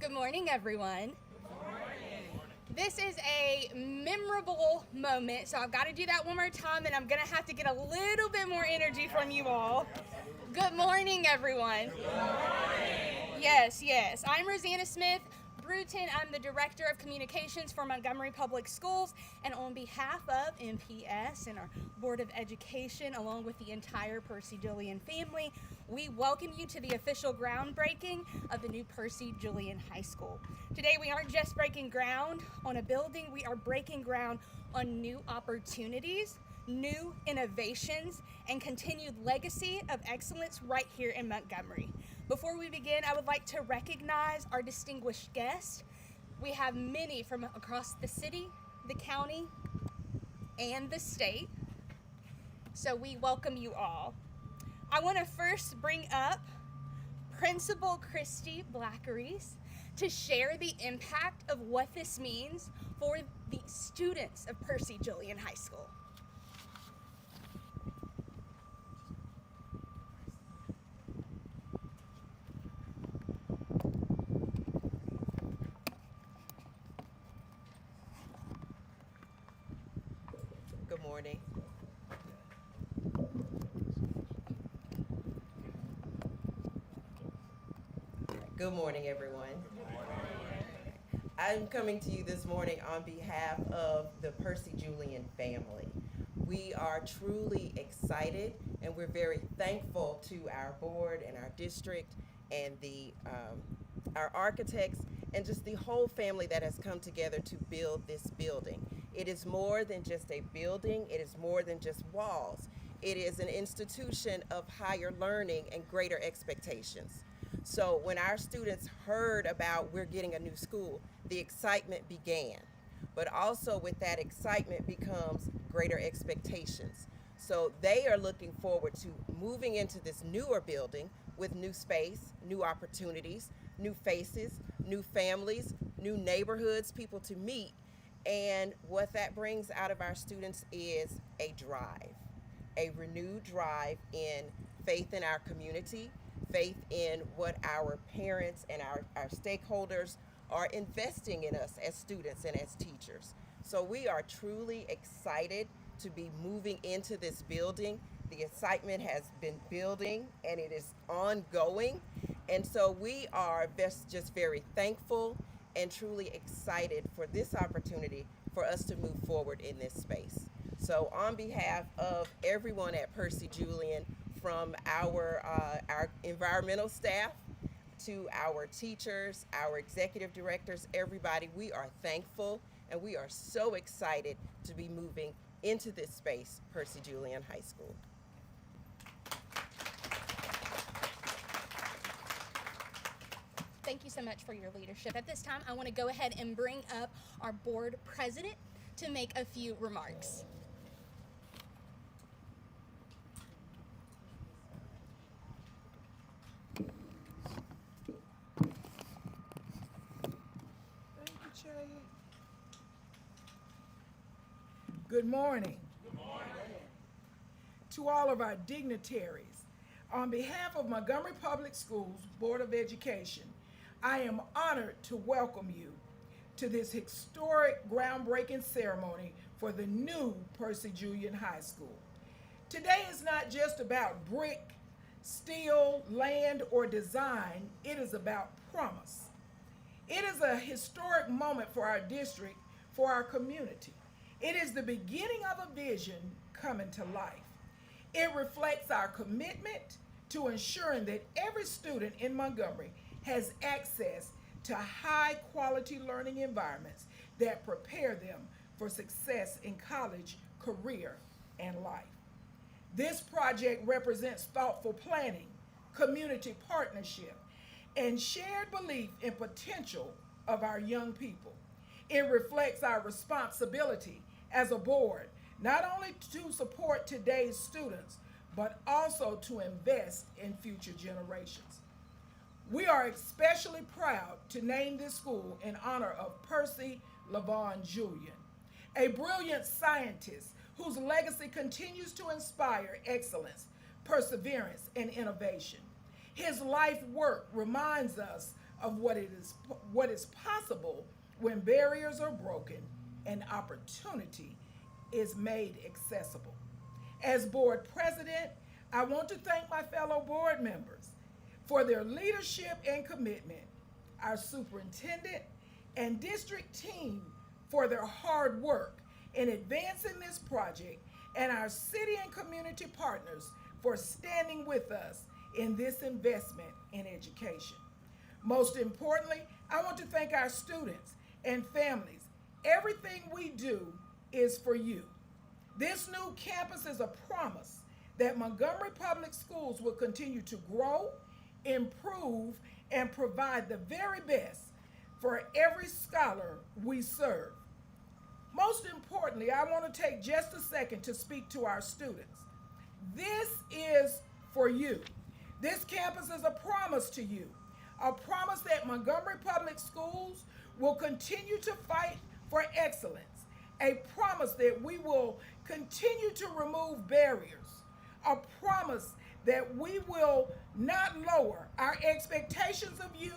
Good morning, everyone. This is a memorable moment, so I've got to do that one more time, and I'm going to have to get a little bit more energy from you all. Good morning, everyone. Yes. I'm Rosanna Smith Bruton. I'm the Director of Communications for Montgomery Public Schools, and on behalf of MPS and our Board of Education, along with the entire Percy Julian family, we welcome you to the official groundbreaking of the new Percy Julian High School. Today, we aren't just breaking ground on a building, we are breaking ground on new opportunities, new innovations, and continued legacy of excellence right here in Montgomery. Before we begin, I would like to recognize our distinguished guests. We have many from across the city, the county, and the state. So we welcome you all. I want to first bring up Principal Christy Blackeries to share the impact of what this means for the students of Percy Julian High School. Good morning. Good morning, everyone. I'm coming to you this morning on behalf of the Percy Julian family. We are truly excited and we're very thankful to our board and our district and our architects and just the whole family that has come together to build this building. It is more than just a building, it is more than just walls. It is an institution of higher learning and greater expectations. So when our students heard about we're getting a new school, the excitement began. But also with that excitement becomes greater expectations. So they are looking forward to moving into this newer building with new space, new opportunities, new faces, new families, new neighborhoods, people to meet. And what that brings out of our students is a drive, a renewed drive in faith in our community, faith in what our parents and our stakeholders are investing in us as students and as teachers. So we are truly excited to be moving into this building. The excitement has been building and it is ongoing. And so we are just very thankful and truly excited for this opportunity for us to move forward in this space. So on behalf of everyone at Percy Julian, from our environmental staff to our teachers, our executive directors, everybody, we are thankful and we are so excited to be moving into this space, Percy Julian High School. Thank you so much for your leadership. At this time, I want to go ahead and bring up our board president to make a few remarks. Good morning. Good morning. To all of our dignitaries, on behalf of Montgomery Public Schools Board of Education, I am honored to welcome you to this historic groundbreaking ceremony for the new Percy Julian High School. Today is not just about brick, steel, land, or design, it is about promise. It is a historic moment for our district, for our community. It is the beginning of a vision coming to life. It reflects our commitment to ensuring that every student in Montgomery has access to high quality learning environments that prepare them for success in college, career, and life. This project represents thoughtful planning, community partnership, and shared belief in potential of our young people. It reflects our responsibility as a board, not only to support today's students, but also to invest in future generations. We are especially proud to name this school in honor of Percy Julian, a brilliant scientist whose legacy continues to inspire excellence, perseverance, and innovation. His life work reminds us of what is possible when barriers are broken and opportunity is made accessible. As board president, I want to thank my fellow board members for their leadership and commitment, our superintendent and district team for their hard work in advancing this project, and our city and community partners for standing with us in this investment in education. Most importantly, I want to thank our students and families. Everything we do is for you. This new campus is a promise that Montgomery Public Schools will continue to grow, improve, and provide the very best for every scholar we serve. Most importantly, I want to take just a second to speak to our students. This is for you. This campus is a promise to you, a promise that Montgomery Public Schools will continue to fight for excellence, a promise that we will continue to remove barriers, a promise that we will not lower our expectations of you,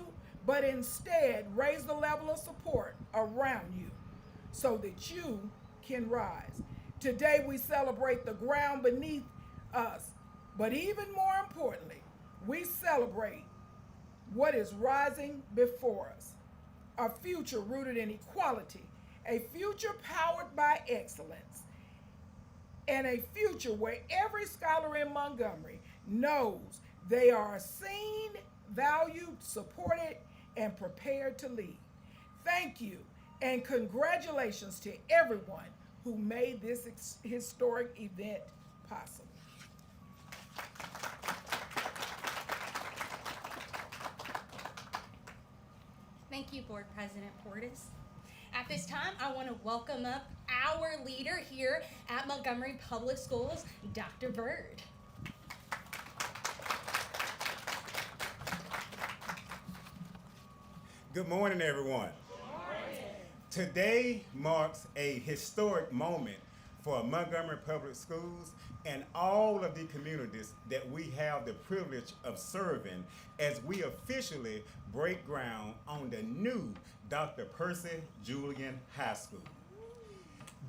but instead raise the level of support around you so that you can rise. Today we celebrate the ground beneath us, but even more importantly, we celebrate what is rising before us. A future rooted in equality, a future powered by excellence, and a future where every scholar in Montgomery knows they are seen, valued, supported, and prepared to lead. Thank you, and congratulations to everyone who made this historic event possible. Thank you, Board President Portis. At this time, I want to welcome up our leader here at Montgomery Public Schools, Dr. Bird. Good morning, everyone. Today marks a historic moment for Montgomery Public Schools and all of the communities that we have the privilege of serving as we officially break ground on the new Dr. Percy Julian High School.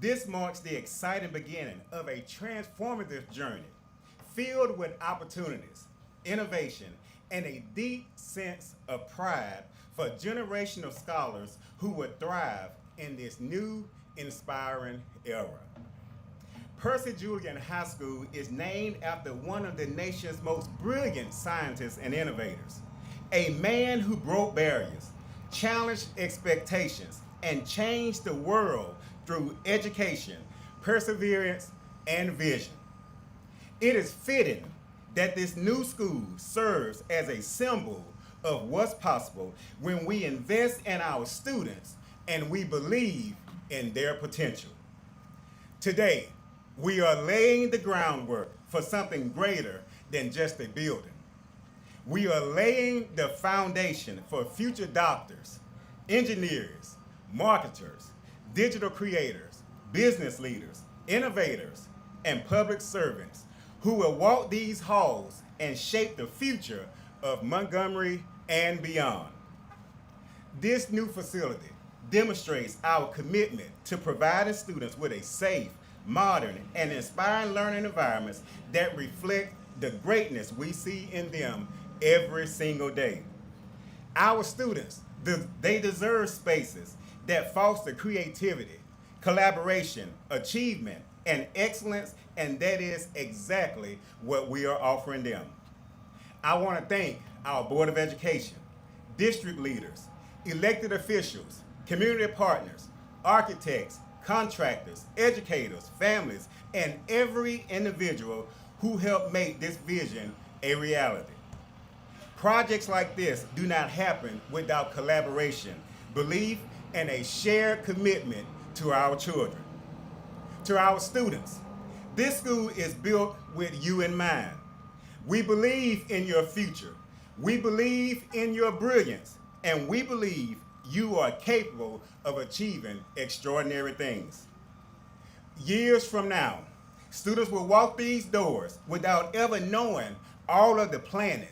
This marks the exciting beginning of a transformative journey filled with opportunities, innovation, and a deep sense of pride for generational scholars who would thrive in this new, inspiring era. Percy Julian High School is named after one of the nation's most brilliant scientists and innovators, a man who broke barriers, challenged expectations, and changed the world through education, perseverance, and vision. It is fitting that this new school serves as a symbol of what's possible when we invest in our students and we believe in their potential. Today, we are laying the groundwork for something greater than just a building. We are laying the foundation for future doctors, engineers, marketers, digital creators, business leaders, innovators, and public servants who will walk these halls and shape the future of Montgomery and beyond. This new facility demonstrates our commitment to providing students with a safe, modern, and inspiring learning environments that reflect the greatness we see in them every single day. Our students, they deserve spaces that foster creativity, collaboration, achievement, and excellence, and that is exactly what we are offering them. I want to thank our Board of Education, district leaders, elected officials, community partners, architects, contractors, educators, families, and every individual who helped make this vision a reality. Projects like this do not happen without collaboration, belief, and a shared commitment to our children. To our students, this school is built with you in mind. We believe in your future. We believe in your brilliance, and we believe you are capable of achieving extraordinary things. Years from now, students will walk these doors without ever knowing all of the planning,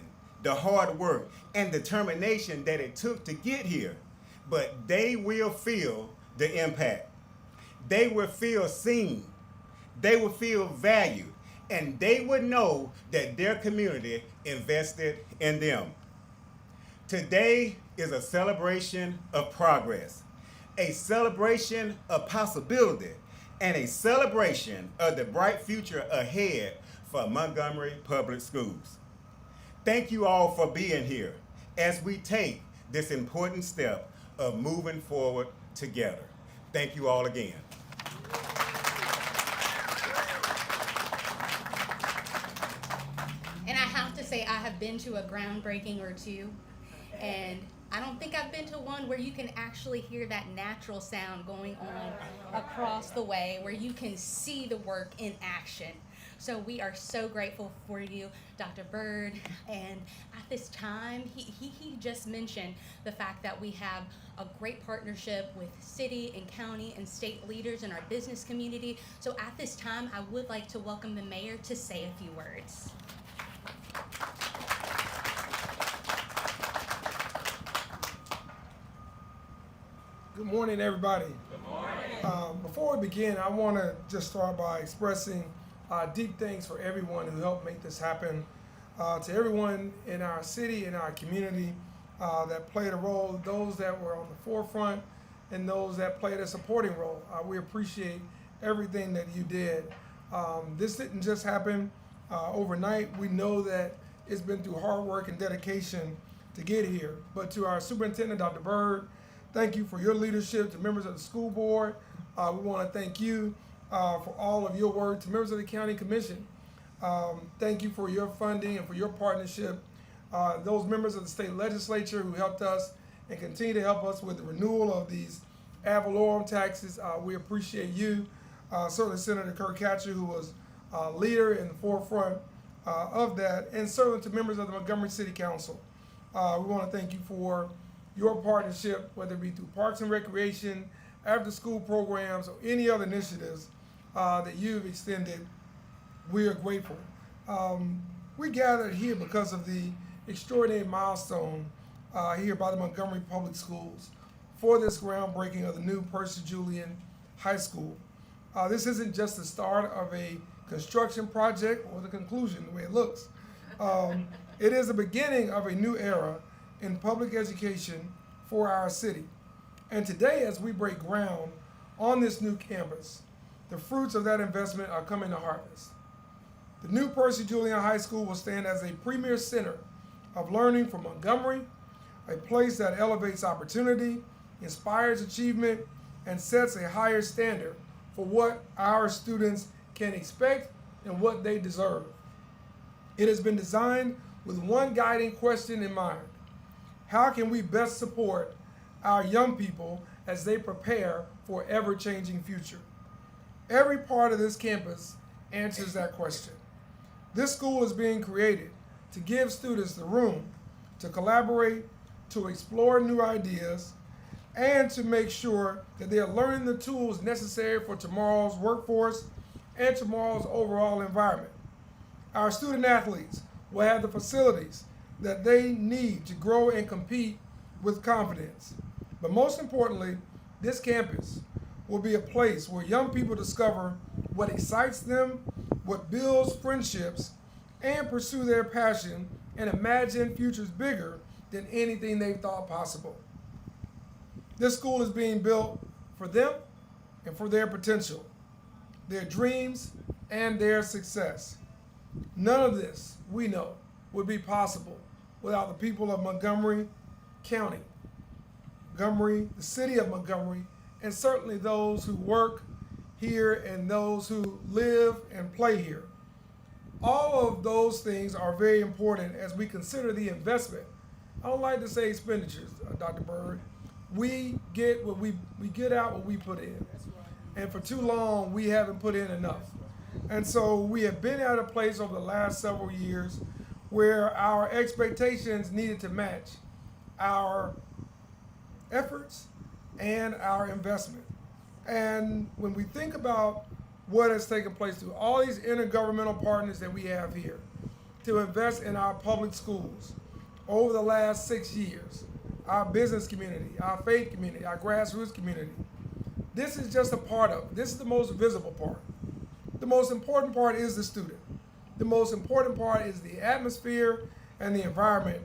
the hard work, and determination that it took to get here, but they will feel the impact. They will feel seen. They will feel valued, and they would know that their community invested in them. Today is a celebration of progress, a celebration of possibility, and a celebration of the bright future ahead for Montgomery Public Schools. Thank you all for being here as we take this important step of moving forward together. Thank you all again. And I have to say, I have been to a groundbreaking or two, and I don't think I've been to one where you can actually hear that natural sound going on across the way, where you can see the work in action. So we are so grateful for you, Dr. Bird. And at this time, he just mentioned the fact that we have a great partnership with city and county and state leaders in our business community. So at this time, I would like to welcome the mayor to say a few words. Good morning, everybody. Good morning. Before we begin, I want to just start by expressing deep thanks for everyone who helped make this happen. To everyone in our city, in our community that played a role, those that were on the forefront and those that played a supporting role. We appreciate everything that you did. This didn't just happen overnight. We know that it's been through hard work and dedication to get here. But to our superintendent, Dr. Bird, thank you for your leadership. To members of the school board, we want to thank you for all of your work. To members of the county commission, thank you for your funding and for your partnership. Those members of the state legislature who helped us and continue to help us with the renewal of these ad valorem taxes, we appreciate you. Certainly Senator Kirkcatcher, who was a leader in the forefront of that, and certainly to members of the Montgomery City Council. We want to thank you for your partnership, whether it be through Parks and Recreation, after school programs, or any other initiatives that you've extended. We are grateful. We gathered here because of the extraordinary milestone here by the Montgomery Public Schools for this groundbreaking of the new Percy Julian High School. This isn't just the start of a construction project or the conclusion, the way it looks. It is the beginning of a new era in public education for our city. And today, as we break ground on this new campus, the fruits of that investment are coming to harvest. The new Percy Julian High School will stand as a premier center of learning for Montgomery, a place that elevates opportunity, inspires achievement, and sets a higher standard for what our students can expect and what they deserve. It has been designed with one guiding question in mind: how can we best support our young people as they prepare for an ever-changing future? Every part of this campus answers that question. This school is being created to give students the room to collaborate, to explore new ideas, and to make sure that they are learning the tools necessary for tomorrow's workforce and tomorrow's overall environment. Our student athletes will have the facilities that they need to grow and compete with confidence. But most importantly, this campus will be a place where young people discover what excites them, what builds friendships, and pursue their passion and imagine futures bigger than anything they thought possible. This school is being built for them and for their potential, their dreams, and their success. None of this, we know, would be possible without the people of Montgomery County, Montgomery, the city of Montgomery, and certainly those who work here and those who live and play here. All of those things are very important as we consider the investment. I don't like to say expenditures, Dr. Bird. We get out what we put in. And for too long, we haven't put in enough. And so we have been at a place over the last several years where our expectations needed to match our efforts and our investment. And when we think about what has taken place through all these intergovernmental partners that we have here to invest in our public schools, over the last 6 years. Our business community, our faith community, our grassroots community. This is just a part of it. This is the most visible part. The most important part is the student. The most important part is the atmosphere and the environment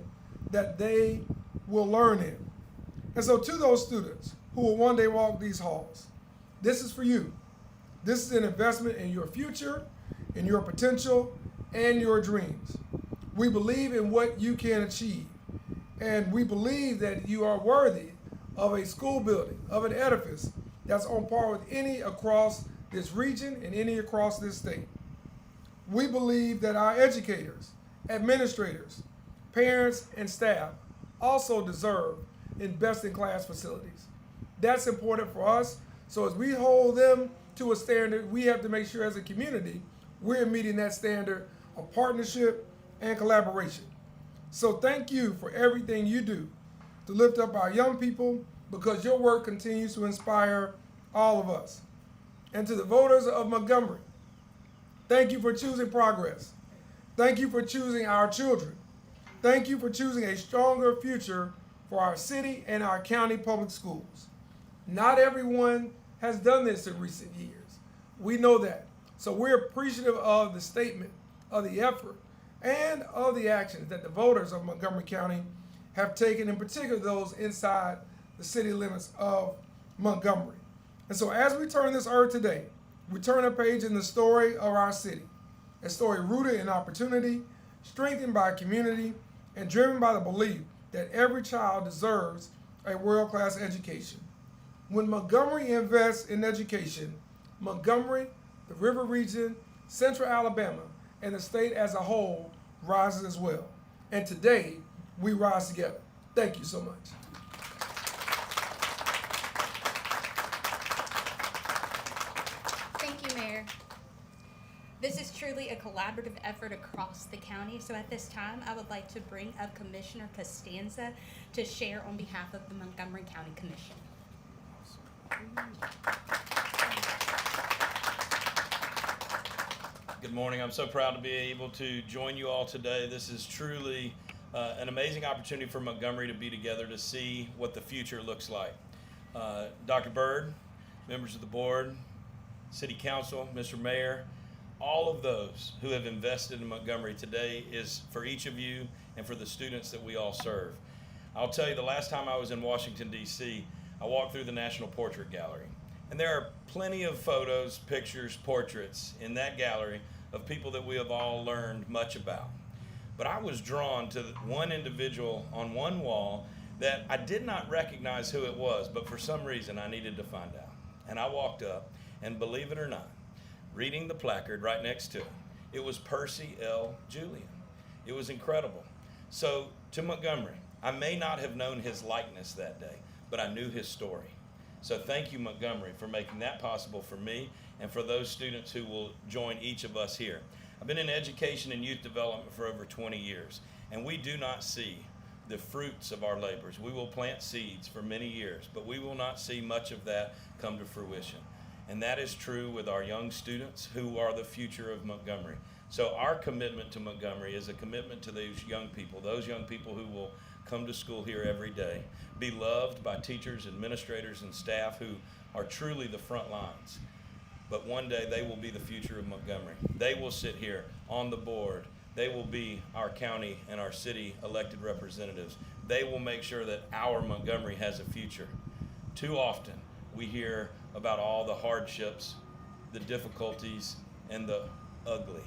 that they will learn in. And so to those students who will one day walk these halls, this is for you. This is an investment in your future, in your potential, and your dreams. We believe in what you can achieve. And we believe that you are worthy of a school building, of an edifice that's on par with any across this region and any across this state. We believe that our educators, administrators, parents, and staff also deserve in best-in-class facilities. That's important for us. So as we hold them to a standard, we have to make sure as a community we're meeting that standard of partnership and collaboration. So thank you for everything you do to lift up our young people, because your work continues to inspire all of us. And to the voters of Montgomery, thank you for choosing progress. Thank you for choosing our children. Thank you for choosing a stronger future for our city and our county public schools. Not everyone has done this in recent years. We know that. So we're appreciative of the statement, of the effort, and of the actions that the voters of Montgomery County have taken, in particular those inside the city limits of Montgomery. And so as we turn this earth today, we turn a page in the story of our city, a story rooted in opportunity, strengthened by community, and driven by the belief that every child deserves a world-class education. When Montgomery invests in education, Montgomery, the River Region, Central Alabama, and the state as a whole rises as well. And today, we rise together. Thank you so much. Thank you, Mayor. This is truly a collaborative effort across the county. So at this time, I would like to bring up Commissioner Costanza to share on behalf of the Montgomery County Commission. Good morning. I'm so proud to be able to join you all today. This is truly an amazing opportunity for Montgomery to be together to see what the future looks like. Dr. Byrd, members of the board, City Council, Mr. Mayor, all of those who have invested in Montgomery today is for each of you and for the students that we all serve. I'll tell you, the last time I was in Washington, D.C., I walked through the National Portrait Gallery. And there are plenty of photos, pictures, portraits in that gallery of people that we have all learned much about. But I was drawn to one individual on one wall that I did not recognize who it was, but for some reason I needed to find out. And I walked up, and believe it or not, reading the placard right next to it, it was Percy L. Julian. It was incredible. So to Montgomery, I may not have known his likeness that day, but I knew his story. So thank you, Montgomery, for making that possible for me and for those students who will join each of us here. I've been in education and youth development for over 20 years, and we do not see the fruits of our labors. We will plant seeds for many years, but we will not see much of that come to fruition. And that is true with our young students who are the future of Montgomery. So our commitment to Montgomery is a commitment to those young people who will come to school here every day, be loved by teachers, administrators, and staff who are truly the front lines. But one day they will be the future of Montgomery. They will sit here on the board. They will be our county and our city elected representatives. They will make sure that our Montgomery has a future. Too often we hear about all the hardships, the difficulties, and the ugly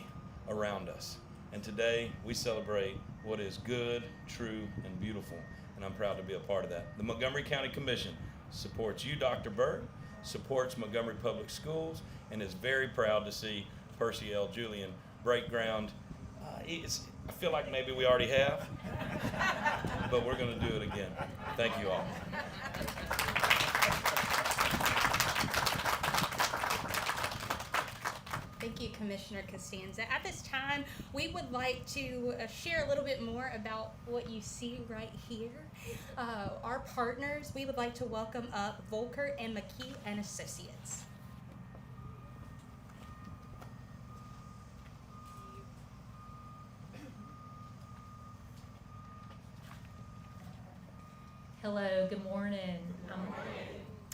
around us. And today we celebrate what is good, true, and beautiful, and I'm proud to be a part of that. The Montgomery County Commission supports you, Dr. Byrd, supports Montgomery Public Schools, and is very proud to see Percy L. Julian break ground. I feel like maybe we already have, but we're going to do it again. Thank you all. Thank you, Commissioner Costanza. At this time, we would like to share a little bit more about what you see right here. Our partners, we would like to welcome up Volkert and McKee and Associates. Hello, good morning.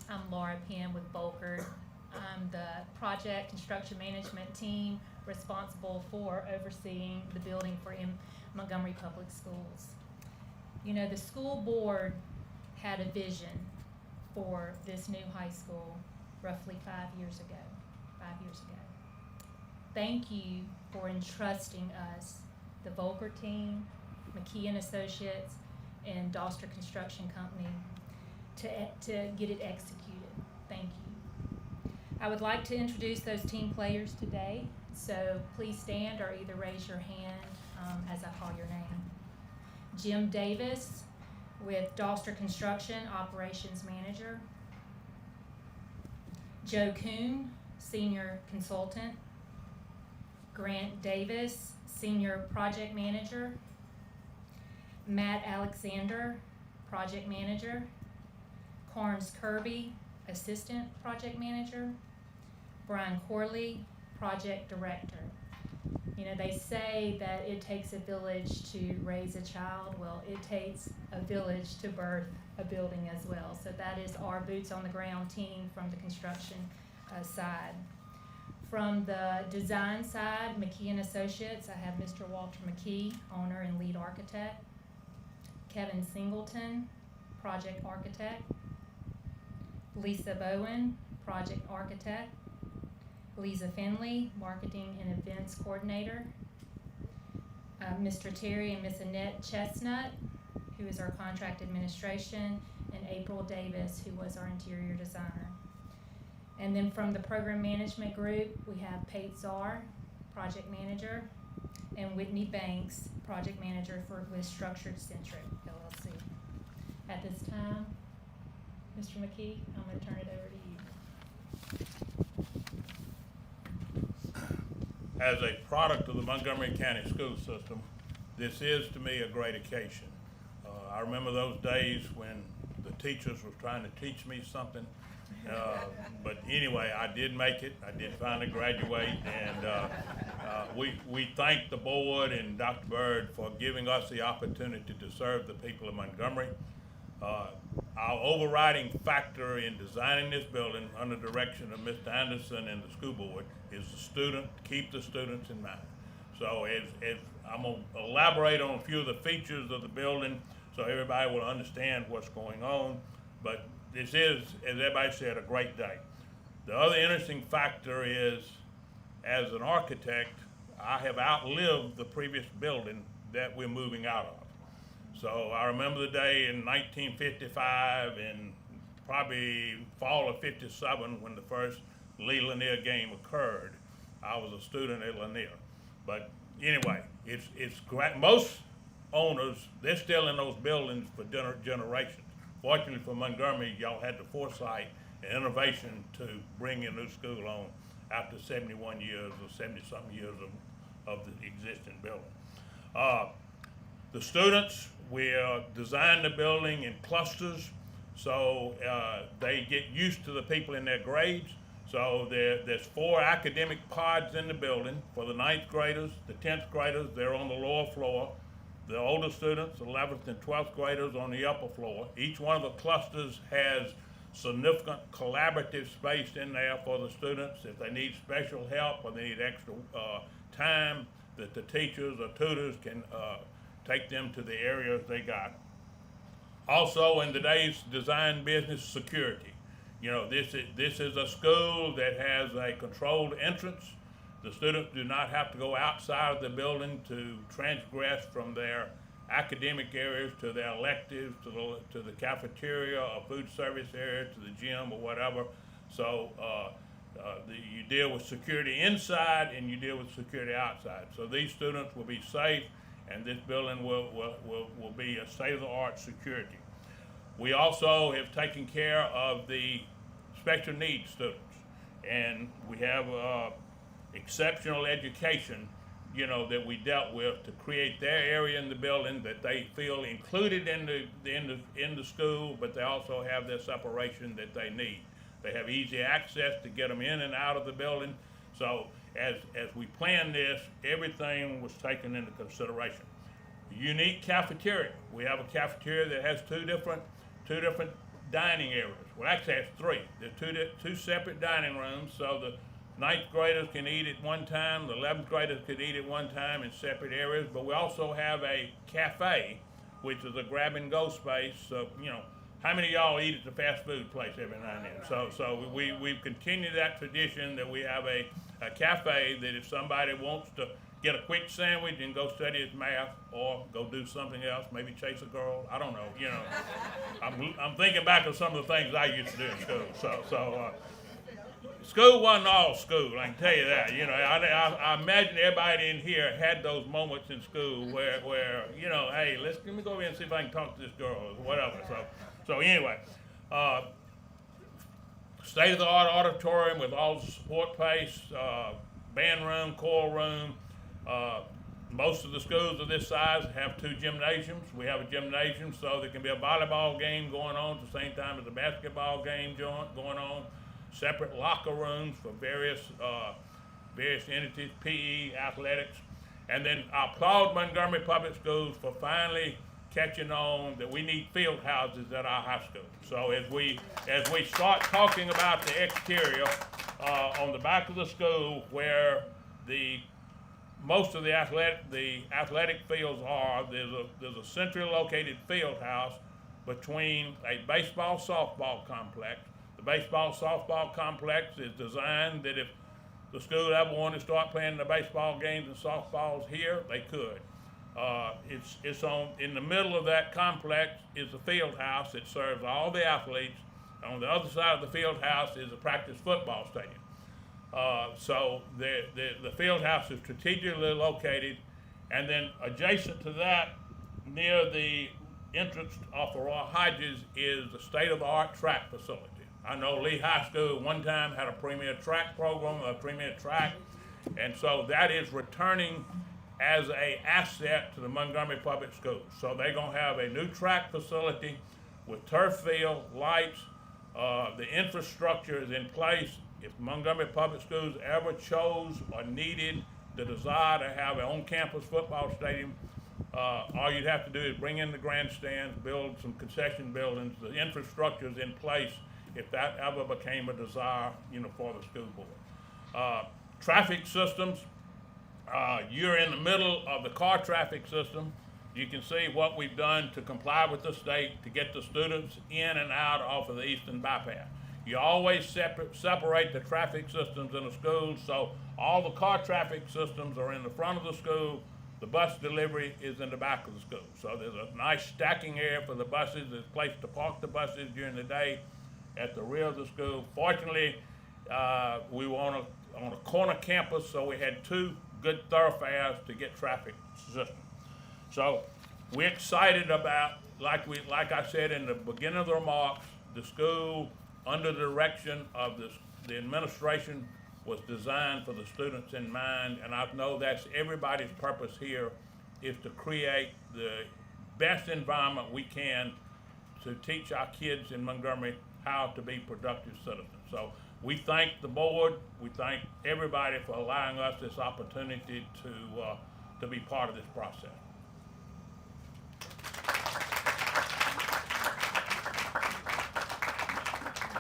I'm Laura Penn with Volker. I'm the project construction management team responsible for overseeing the building for Montgomery Public Schools. You know, the school board had a vision for this new high school roughly 5 years ago. Thank you for entrusting us, the Volker team, McKee and Associates, and Doster Construction Company to get it executed. Thank you. I would like to introduce those team players today, so please stand or either raise your hand as I call your name. Jim Davis with Doster Construction, Operations Manager. Joe Kuhn, Senior Consultant. Grant Davis, Senior Project Manager. Matt Alexander, Project Manager. Carnes Kirby, Assistant Project Manager. Brian Corley, Project Director. You know, they say that it takes a village to raise a child. Well, it takes a village to birth a building as well. So that is our boots on the ground team from the construction side. From the design side, McKee and Associates, I have Mr. Walter McKee, owner and lead architect. Kevin Singleton, project architect. Lisa Bowen, project architect. Lisa Finley, marketing and events coordinator. Mr. Terry and Miss Annette Chestnut, who is our contract administration, and April Davis, who was our interior designer. And then from the program management group, we have Pate Czar, project manager, and Whitney Banks, project manager with Structured Centric LLC. At this time, Mr. McKee, I'm going to turn it over to you. As a product of the Montgomery County school system, this is to me a great occasion. I remember those days when the teachers were trying to teach me something. But anyway, I did make it. I did finally graduate, and we thank the board and Dr. Byrd for giving us the opportunity to serve the people of Montgomery. Our overriding factor in designing this building under the direction of Mr. Anderson and the school board is the student, keep the students in mind. So as I'm going to elaborate on a few of the features of the building so everybody will understand what's going on, but this is, as everybody said, a great day. The other interesting factor is, as an architect, I have outlived the previous building that we're moving out of. So I remember the day in 1955 and probably fall of '57 when the first Lee Lanier game occurred. I was a student at Lanier. But anyway, it's great. Most owners, they're still in those buildings for generations. Fortunately for Montgomery, y'all had the foresight and innovation to bring a new school on after 71 years or 70-something years of the existing building. The students, we design the building in clusters so they get used to the people in their grades. So there's 4 academic pods in the building. For the 9th graders, the 10th graders, they're on the lower floor. The older students, 11th and 12th graders, on the upper floor. Each one of the clusters has significant collaborative space in there for the students. If they need special help or they need extra time, that the teachers or tutors can take them to the areas they got. Also, in today's design business, security. You know, this is a school that has a controlled entrance. The students do not have to go outside of the building to transgress from their academic areas to their electives, to the cafeteria or food service area, to the gym or whatever. So you deal with security inside and you deal with security outside. So these students will be safe, and this building will be a state-of-the-art security. We also have taken care of the special needs students, and we have exceptional education, you know, that we dealt with to create their area in the building that they feel included in the school, but they also have their separation that they need. They have easy access to get them in and out of the building. So as we planned this, everything was taken into consideration. Unique cafeteria. We have a cafeteria that has two two different dining areas. Well, actually, it's three. There's two separate dining rooms, so the ninth graders can eat at one time, the 11th graders could eat at one time in separate areas, but we also have a cafe, which is a grab-and-go space. So, you know, how many of y'all eat at the fast food place every now and then? So we've continued that tradition that we have a cafe that if somebody wants to get a quick sandwich and go study his math or go do something else, maybe chase a girl, I don't know, you know. I'm thinking back of some of the things I used to do in school. School wasn't all school, I can tell you that. You know, I imagine everybody in here had those moments in school where you know, hey, let me go over here and see if I can talk to this girl or whatever. So anyway, state-of-the-art auditorium with all the support space, band room, choral room. Most of the schools of this size have two gymnasiums. We have a gymnasium, so there can be a volleyball game going on at the same time as a basketball game going on. Separate locker rooms for various entities, PE, athletics. And then I applaud Montgomery Public Schools for finally catching on that we need field houses at our high school. So as we start talking about the exterior, on the back of the school where most of the athletic fields are, there's a centrally located field house between a baseball softball complex. The baseball softball complex is designed that if the school ever wanted to start playing the baseball games and softballs here, they could. It's in the middle of that complex is the field house that serves all the athletes. On the other side of the field house is a practice football stadium. So the field house is strategically located, and then adjacent to that, near the entrance off of Roy Hodges, is the state-of-the-art track facility. I know Lee High School one time had a premier track program, a premier track, and so that is returning as an asset to the Montgomery Public Schools. So they're gonna have a new track facility with turf field, lights, the infrastructure is in place. If Montgomery Public Schools ever chose or needed the desire to have an on-campus football stadium, all you'd have to do is bring in the grandstands, build some concession buildings. The infrastructure is in place if that ever became a desire, you know, for the school board. Traffic systems, you're in the middle of the car traffic system. You can see what we've done to comply with the state to get the students in and out off of the eastern bypass. You always separate the traffic systems in the schools, so all the car traffic systems are in the front of the school. The bus delivery is in the back of the school. So there's a nice stacking area for the buses. There's a place to park the buses during the day at the rear of the school. Fortunately, we were on a corner campus, so we had two good thoroughfares to get traffic system. So we're excited about, like I said in the beginning of the remarks, the school under the direction of the administration was designed for the students in mind, and I know that's everybody's purpose here, is to create the best environment we can to teach our kids in Montgomery how to be productive citizens. So we thank the board, we thank everybody for allowing us this opportunity to be part of this process.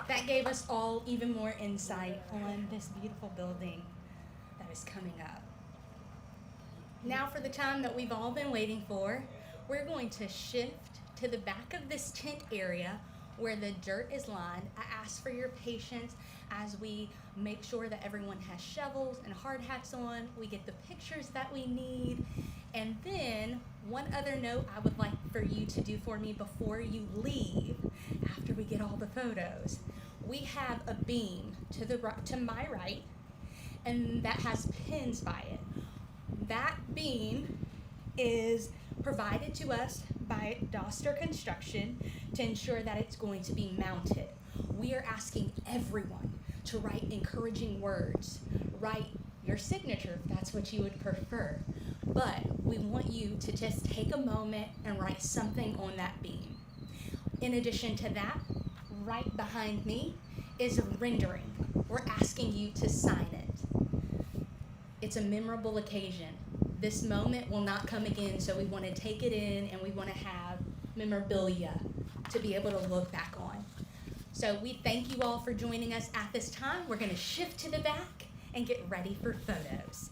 That gave us all even more insight on this beautiful building that is coming up. Now for the time that we've all been waiting for, we're going to shift to the back of this tent area where the dirt is lined. I ask for your patience as we make sure that everyone has shovels and hard hats on. We get the pictures that we need. And then one other note I would like for you to do for me before you leave, after we get all the photos. We have a beam to my right, and that has pins by it. That beam is provided to us by Doster Construction to ensure that it's going to be mounted. We are asking everyone to write encouraging words. Write your signature if that's what you would prefer. But we want you to just take a moment and write something on that beam. In addition to that, right behind me is a rendering. We're asking you to sign it. It's a memorable occasion. This moment will not come again, so we want to take it in and we want to have memorabilia to be able to look back on. So we thank you all for joining us at this time. We're going to shift to the back and get ready for photos.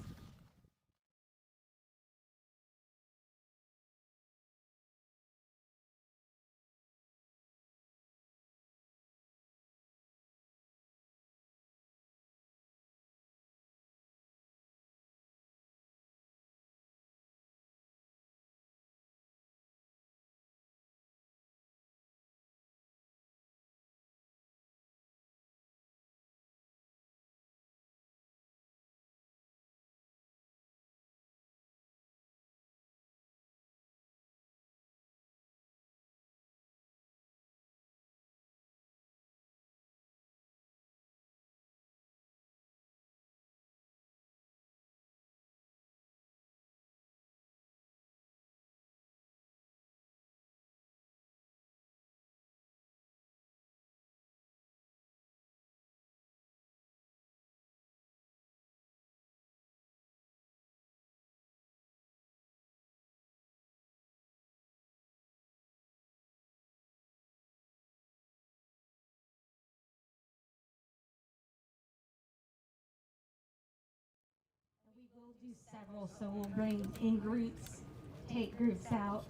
We will do several, so we'll bring in groups, take groups out.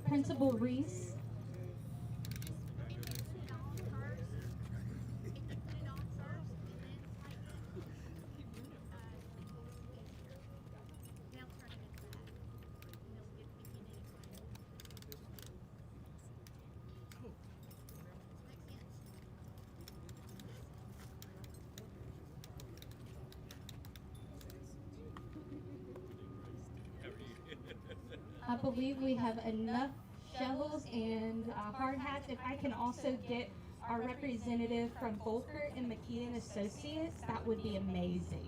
Principal Reese. I believe we have enough shovels and hard hats. If I can also get our representative from Volker and McKee and Associates, that would be amazing.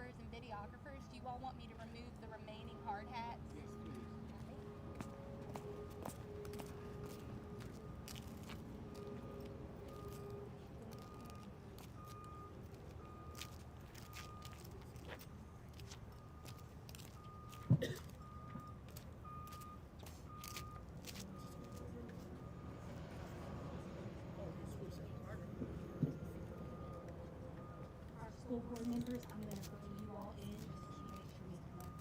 And videographers, do you all want me to remove the remaining hard hats? Our school board members, I'm going to bring you all in just to make sure we come up.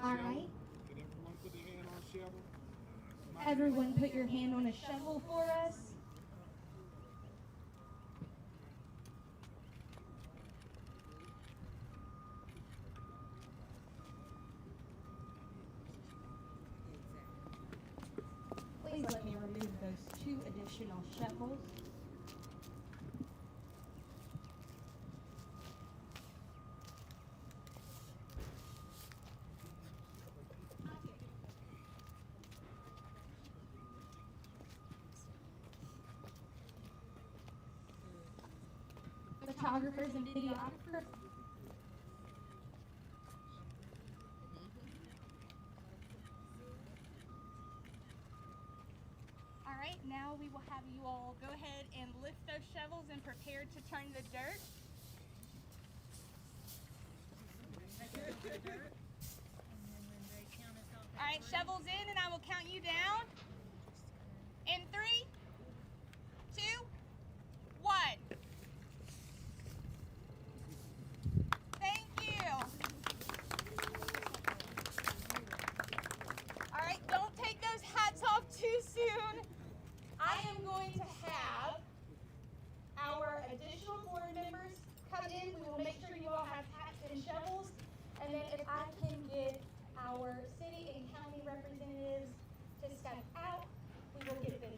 All right. Can everyone put their hand on a shovel? Everyone put your hand on a shovel for us. Please let me remove those 2 additional shovels. Photographers and videographers. All right, now we will have you all go ahead and lift those shovels and prepare to turn the dirt. All right, shovels in, and I will count you down. In 3, 2, 1. Thank you. All right, don't take those hats off too soon. I am going to have our additional board members come in. We will make sure you all have hats and shovels. And then if I can get our city and county representatives to step out, we will get them in.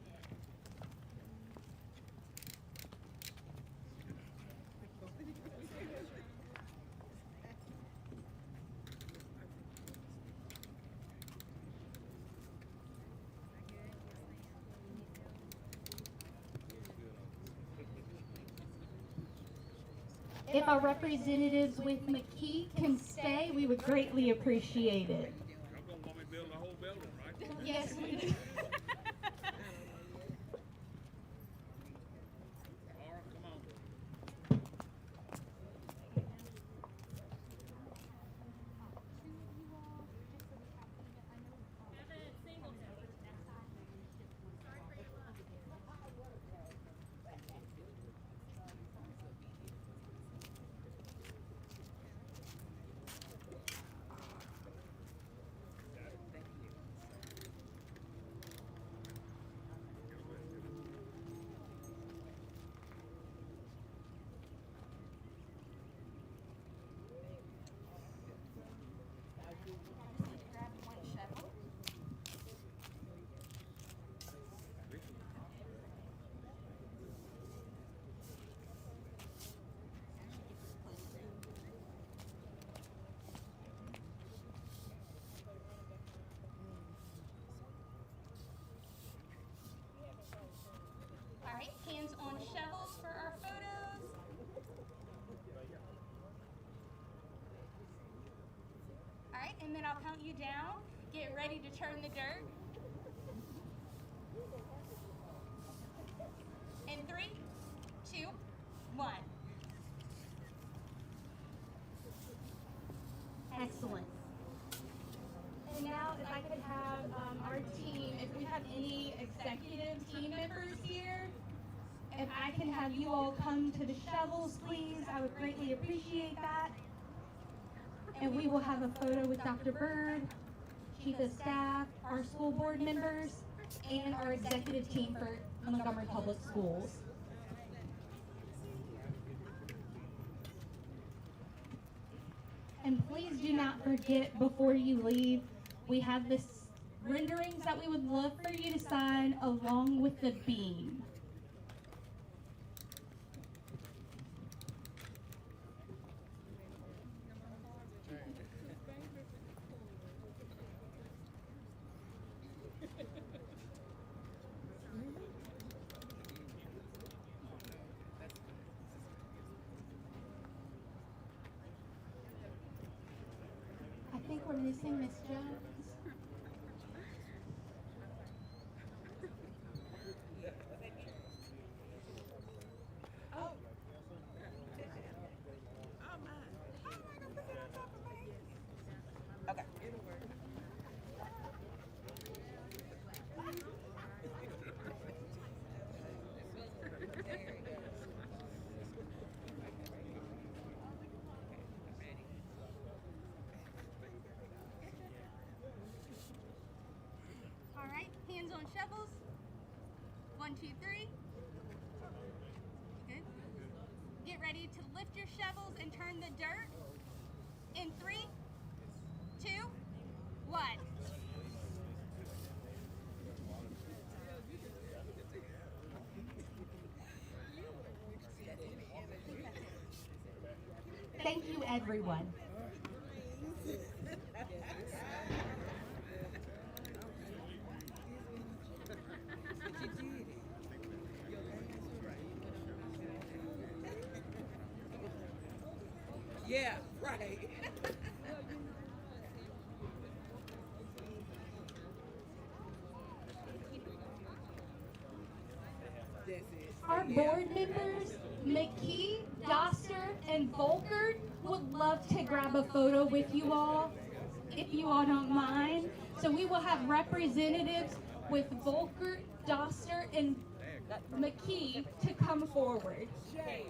If our representatives with McKee can stay, we would greatly appreciate it. Y'all gonna want me to build a whole building, right? Yes, we do. All right, come on. All right, hands on shovels for our photos. All right, and then I'll count you down. Get ready to turn the dirt. In 3, 2, 1. Excellent. And now, if I could have our team, if we have any executive team members here, if I can have you all come to the shovels, please, I would greatly appreciate that. And we will have a photo with Dr. Bird, Chief of Staff, our school board members, and our executive team for Montgomery Public Schools. And please do not forget, before you leave, we have this renderings that we would love for you to sign along with the beam. I think we're missing Miss Jones. All right, hands on shovels. 1, 2, 3. Good. Get ready to lift your shovels and turn the dirt. In 3, 2, 1. Thank you, everyone. Yeah, right. Our board members, McKee, Doster, and Volkert, would love to grab a photo with you all, if you all don't mind. So we will have representatives with Volkert, Doster, and McKee to come forward. Jay,